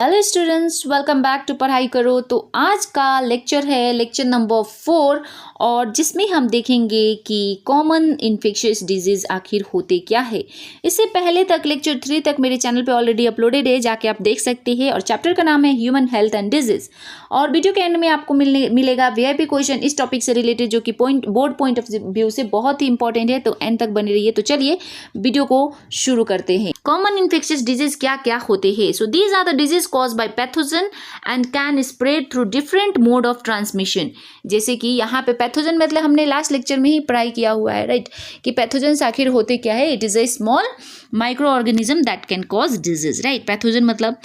Hello students, welcome back to पढ़ाई करो। तो आज का लेक्चर है लेक्चर नंबर 4 और जिसमें हम देखेंगे कि कॉमन इन्फेक्शियस डिजीज़ आखिर होते क्या है। इससे पहले तक लेक्चर 3 तक मेरे चैनल पे ऑलरेडी अपलोडेड है, जाके आप देख सकते हैं। और चैप्टर का नाम है ह्यूमन हेल्थ एंड डिजीज़। और वीडियो के एंड में आपको मिलेगा वीआईपी क्वेश्चन इस टॉपिक से रिलेटेड, जो कि बोर्ड पॉइंट ऑफ व्यू से बहुत ही इंपॉर्टेंट है। तो एंड तक बने रहिए। तो चलिए वीडियो को शुरू करते हैं। कॉमन इन्फेक्शियस डिजीज क्या क्या होते हैं। So these are the disease caused by pathogen and can spread through different mode of transmission। जैसे कि यहाँ पे पैथोजन मतलब हमने लास्ट लेक्चर में ही पढ़ाई किया हुआ है, राइट, कि पैथोजन आखिर होते क्या है। It is a small micro organism that can cause disease, right. Pathogen मतलब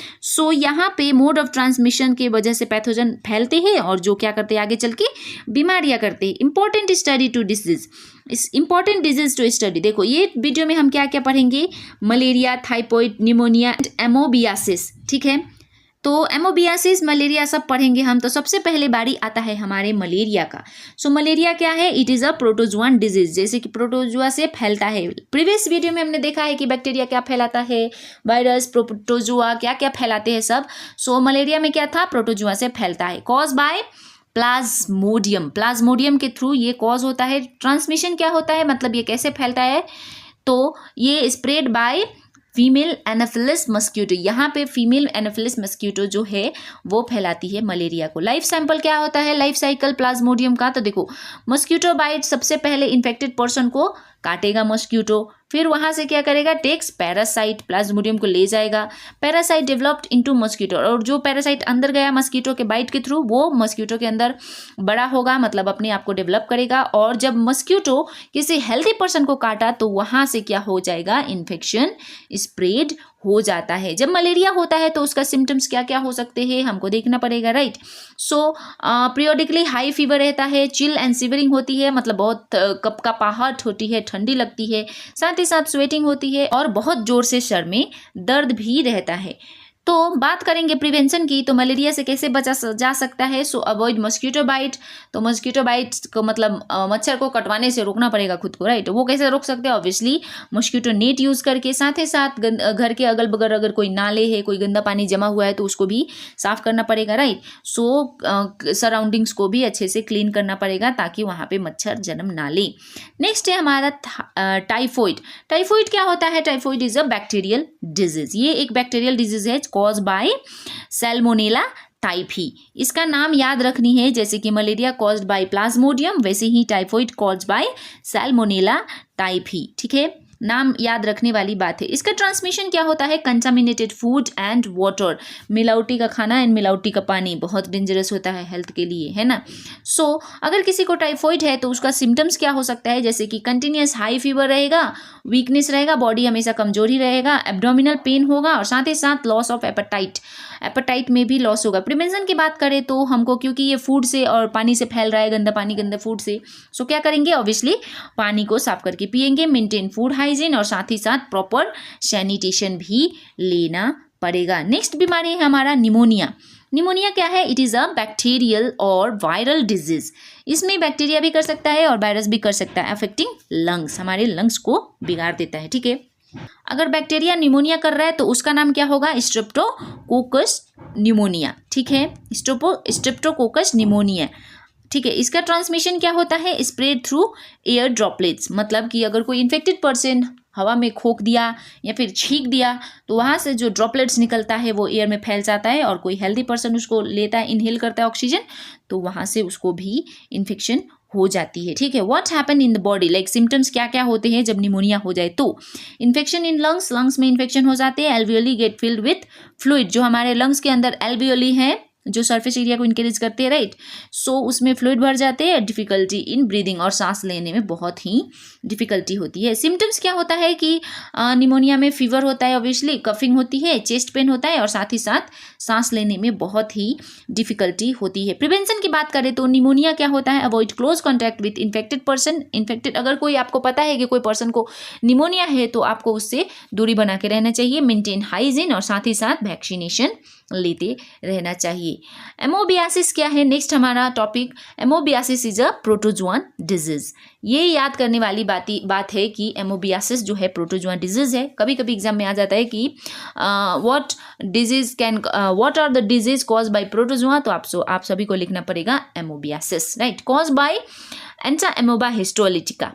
यहाँ पे मोड ऑफ ट्रांसमिशन की वजह से पैथोजन फैलते हैं और जो क्या करते हैं आगे चल के बीमारियां करते हैं। Important study to disease, important disease to study. देखो ये वीडियो में हम क्या क्या पढ़ेंगे, malaria, typhoid, pneumonia and amoebiasis, ठीक है। तो एमोबियासिस, मलेरिया सब पढ़ेंगे हम। तो सबसे पहले बारी आता है हमारे मलेरिया का। सो मलेरिया क्या है, इट इज़ अ प्रोटोजुआन डिजीज, जैसे कि प्रोटोजुआ से फैलता है। प्रीवियस वीडियो में हमने देखा है कि बैक्टीरिया क्या फैलाता है, वायरस, प्रोटोजुआ क्या क्या फैलाते हैं सब। सो मलेरिया में क्या था, प्रोटोजुआ से फैलता है। कॉज बाय प्लाज्मोडियम, प्लाज्मोडियम के थ्रू ये कॉज होता है। ट्रांसमिशन क्या होता है, मतलब ये कैसे फैलता है, तो ये spread by female Anopheles mosquito. यहाँ पे फीमेल एनाफिलिस मस्क्यूटो जो है वो फैलाती है मलेरिया को। लाइफ सैंपल क्या होता है, लाइफ साइकिल प्लाज्मोडियम का। तो देखो मस्क्यूटो बाइट, सबसे पहले इन्फेक्टेड पर्सन को काटेगा मस्क्यूटो, फिर वहाँ से क्या करेगा, टेक्स पैरासाइट, प्लाज्मोडियम को ले जाएगा। पैरासाइट डेवलप्ड इनटू मस्क्यूटो, और जो पैरासाइट अंदर गया मस्क्यूटो के बाइट के थ्रू, वो मस्क्यूटो के अंदर बड़ा होगा, मतलब अपने आप को डेवलप करेगा। और जब मस्क्यूटो किसी हेल्थी पर्सन को काटा तो वहाँ से क्या हो जाएगा, इन्फेक्शन स्प्रेड हो जाता है। जब मलेरिया होता है तो उसका सिम्टम्स क्या क्या हो सकते हैं हमको देखना पड़ेगा, राइट। सो पीरियडिकली हाई फीवर रहता है, चिल एंड सिवरिंग होती है, मतलब बहुत कपकपाहट होती है, ठंडी लगती है, साथ ही साथ स्वेटिंग होती है और बहुत जोर से सर में दर्द भी रहता है। तो बात करेंगे प्रिवेंशन की, तो मलेरिया से कैसे बचा जा सकता है। So avoid mosquito bite. तो मस्क्यूटो बाइट को मतलब मच्छर को कटवाने से रोकना पड़ेगा खुद को, राइट। वो कैसे रोक सकते हैं, ऑब्वियसली मस्क्यूटो नेट यूज़ करके। साथ ही साथ घर के अगल बगल अगर कोई नाले है, कोई गंदा पानी जमा हुआ है तो उसको भी साफ करना पड़ेगा, राइट। सो सराउंडिंग्स को भी अच्छे से क्लीन करना पड़ेगा ताकि वहाँ पे मच्छर जन्म ना ले। नेक्स्ट है हमारा टाइफॉइड। टाइफॉइड क्या होता है, typhoid is a bacterial disease. ये एक बैक्टीरियल डिजीज है कॉज बाय सैल्मोनेला टाइफी। इसका नाम याद रखनी है, जैसे कि मलेरिया कॉज्ड बाय प्लाज्मोडियम, वैसे ही typhoid caused by salmonella typhi, ठीक है। नाम याद रखने वाली बात है। इसका ट्रांसमिशन क्या होता है, कंटामिनेटेड फूड एंड वाटर, मिलावटी का खाना एंड मिलावटी का पानी बहुत डेंजरस होता है हेल्थ के लिए, है ना। सो अगर किसी को टाइफॉइड है तो उसका सिम्टम्स क्या हो सकता है, जैसे कि कंटिन्यूस हाई फीवर रहेगा, वीकनेस रहेगा, बॉडी हमेशा कमजोर ही रहेगा, एब्डोमिनल पेन होगा और साथ ही साथ लॉस ऑफ एपेटाइट में भी लॉस होगा। प्रिवेंशन की बात करें तो हमको, क्योंकि ये फूड से और पानी से फैल रहा है, गंदा पानी गंदे फूड से, सो क्या करेंगे, ऑब्वियसली पानी को साफ करके पिएंगे, मेंटेन फूड हाइजीन और साथ ही साथ प्रॉपर सैनिटेशन भी लेना पड़ेगा। नेक्स्ट बीमारी है हमारा निमोनिया। निमोनिया क्या है, इट इज़ अ बैक्टीरियल और वायरल डिजीज। इसमें बैक्टीरिया भी कर सकता है और वायरस भी कर सकता है, अफेक्टिंग लंग्स, हमारे लंग्स को बिगाड़ देता है, ठीक है। अगर बैक्टीरिया निमोनिया कर रहा है तो उसका नाम क्या होगा, स्ट्रेप्टोकोकस निमोनिया, ठीक है। स्ट्रेप्टोकोकस निमोनिया, ठीक है। इसका ट्रांसमिशन क्या होता है, स्प्रेड थ्रू एयर ड्रॉपलेट्स, मतलब कि अगर कोई इन्फेक्टेड पर्सन हवा में खोक दिया या फिर छींक दिया तो वहाँ से जो ड्रॉपलेट्स निकलता है वो एयर में फैल जाता है, और कोई हेल्दी पर्सन उसको लेता है, इनहेल करता है ऑक्सीजन, तो वहाँ से उसको भी इन्फेक्शन हो जाती है, ठीक है। What happen in the body, like symptoms क्या क्या होते हैं जब निमोनिया हो जाए तो। इन्फेक्शन इन लंग्स, लंग्स में इन्फेक्शन हो जाते हैं। Alveoli get filled with fluid, जो हमारे लंग्स के अंदर एल्वियोली है जो सरफेस एरिया को इंक्रीज करते हैं, राइट। सो उसमें फ्लूइड भर जाते हैं, डिफिकल्टी इन ब्रीदिंग, और सांस लेने में बहुत ही डिफिकल्टी होती है। सिम्टम्स क्या होता है कि निमोनिया में फीवर होता है, ऑब्वियसली कफिंग होती है, चेस्ट पेन होता है और साथ ही साथ सांस लेने में बहुत ही डिफिकल्टी होती है। प्रिवेंशन की बात करें तो निमोनिया क्या होता है, avoid close contact with infected person. Infected अगर कोई आपको पता है कि कोई पर्सन को निमोनिया है तो आपको उससे दूरी बना के रहना चाहिए, मेंटेन हाइजीन और साथ ही साथ वैक्सीनेशन लेते रहना चाहिए। एमोबियासिस क्या है? नेक्स्ट हमारा topic, एमोबियासिस is a protozoan disease. ये याद करने वाली बात है कि एमोबियासिस जो है प्रोटोजोआन डिजीज है। कभी कभी एग्जाम में आ जाता है कि what are the disease cause by protozoa, तो आप सभी को लिखना पड़ेगा amoebiasis, right. Cause by entamoeba histolytica,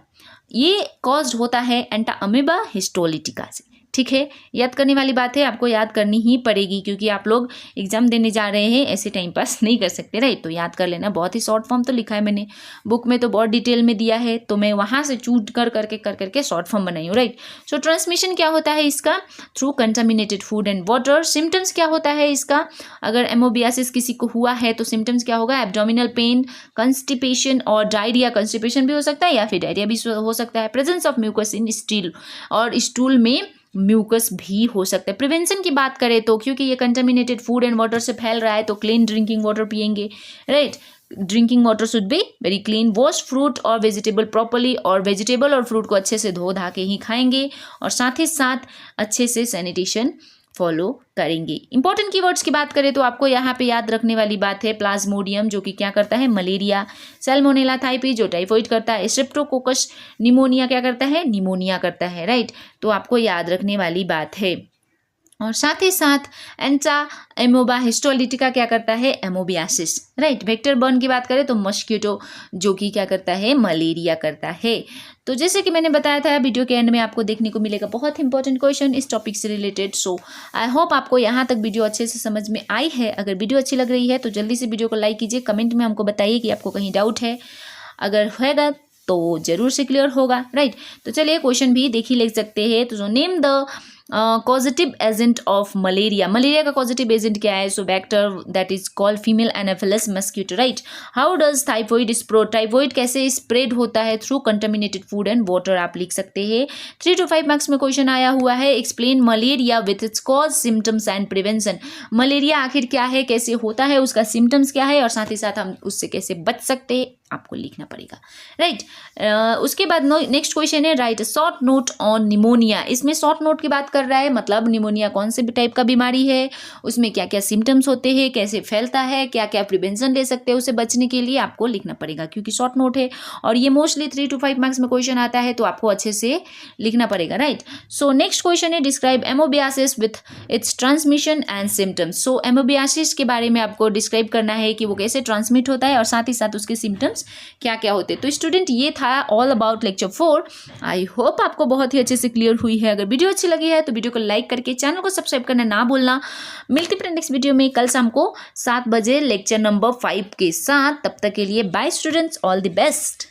ये कॉज्ड होता है एंटा अमीबा हिस्टोलिटिका से, ठीक है। याद करने वाली बात है, आपको याद करनी ही पड़ेगी क्योंकि आप लोग एग्जाम देने जा रहे हैं, ऐसे टाइम पास नहीं कर सकते, राइट। तो याद कर लेना, बहुत ही शॉर्ट फॉर्म तो लिखा है मैंने, बुक में तो बहुत डिटेल में दिया है, तो मैं वहाँ से चूज करके शॉर्ट फॉर्म बनाई हूँ, राइट। सो ट्रांसमिशन क्या होता है इसका? Through contaminated food and water. Symptoms क्या होता है इसका? अगर एमोबियासिस किसी को हुआ है तो सिम्टम्स क्या होगा? एब्डोमिनल पेन, कंस्टिपेशन और डायरिया। कंस्टिपेशन भी हो सकता है या फिर डायरिया भी हो सकता है। Presence of mucus in stool, और स्टूल में म्यूकस भी हो सकता है। प्रिवेंशन की बात करें तो क्योंकि ये कंटामिनेटेड फूड एंड वाटर से फैल रहा है तो क्लीन ड्रिंकिंग वाटर पिएंगे, right. Drinking water should be very clean. Wash fruit और वेजिटेबल प्रॉपर्ली, और वेजिटेबल और फ्रूट को अच्छे से धो धा के ही खाएंगे, और साथ ही साथ अच्छे से सैनिटेशन फॉलो करेंगे। इंपॉर्टेंट कीवर्ड्स की बात करें तो आपको यहाँ पे याद रखने वाली बात है प्लाज्मोडियम, जो कि क्या करता है? मलेरिया। सैल्मोनेला टाइफी, जो टाइफॉइड करता है। स्ट्रेप्टोकोकस निमोनिया क्या करता है? निमोनिया करता है, राइट। तो आपको याद रखने वाली बात है। और साथ ही साथ एंटा अमीबा हिस्टोलिटिका क्या करता है? एमोबियासिस, राइट। वेक्टर बर्न की बात करें तो मस्कीटो, जो कि क्या करता है? मलेरिया करता है। तो जैसे कि मैंने बताया था, वीडियो के एंड में आपको देखने को मिलेगा बहुत इंपॉर्टेंट क्वेश्चन इस टॉपिक से रिलेटेड। सो आई होप आपको यहाँ तक वीडियो अच्छे से समझ में आई है। अगर वीडियो अच्छी लग रही है तो जल्दी से वीडियो को लाइक कीजिए, कमेंट में हमको बताइए कि आपको कहीं डाउट है, अगर होगा तो जरूर से क्लियर होगा, राइट। तो चलिए क्वेश्चन भी देख ही ले सकते हैं। तो name the causative agent of malaria. Malaria का कॉजेटिव एजेंट क्या है? So vector that is called female Anopheles mosquito, right. How does typhoid spread? Typhoid कैसे स्प्रेड होता है? Through contaminated food and water, आप लिख सकते हैं। 3 to 5 मार्क्स में क्वेश्चन आया हुआ है। Explain malaria with its cause, symptoms and prevention. Malaria आखिर क्या है, कैसे होता है, उसका सिम्टम्स क्या है, और साथ ही साथ हम उससे कैसे बच सकते हैं, आपको लिखना पड़ेगा, राइट। उसके बाद नेक्स्ट क्वेश्चन है right short note on pneumonia. इसमें शॉर्ट नोट की बात कर रहा है, मतलब निमोनिया कौन से टाइप का बीमारी है, उसमें क्या क्या सिम्टम्स होते हैं, कैसे फैलता है, क्या क्या प्रिवेंशन ले सकते हैं उसे बचने के लिए, आपको लिखना पड़ेगा क्योंकि शॉर्ट नोट है और ये मोस्टली 3 to 5 मार्क्स में क्वेश्चन आता है, तो आपको अच्छे से लिखना पड़ेगा, राइट। सो नेक्स्ट क्वेश्चन है describe एमोबियासिस with its transmission and symptoms. सो एमोबियासिस के बारे में आपको डिस्क्राइब करना है कि वो कैसे ट्रांसमिट होता है और साथ ही साथ उसके सिम्टम्स क्या क्या होते हैं। तो स्टूडेंट ये था all about lecture 4। I hope आपको बहुत ही अच्छे से क्लियर हुई है। अगर वीडियो अच्छी लगी है तो वीडियो को लाइक करके चैनल को सब्सक्राइब करना ना भूलना। मिलते हैं नेक्स्ट वीडियो में कल शाम को 7 बजे लेक्चर नंबर 5 के साथ। तब तक के लिए bye students, all the best.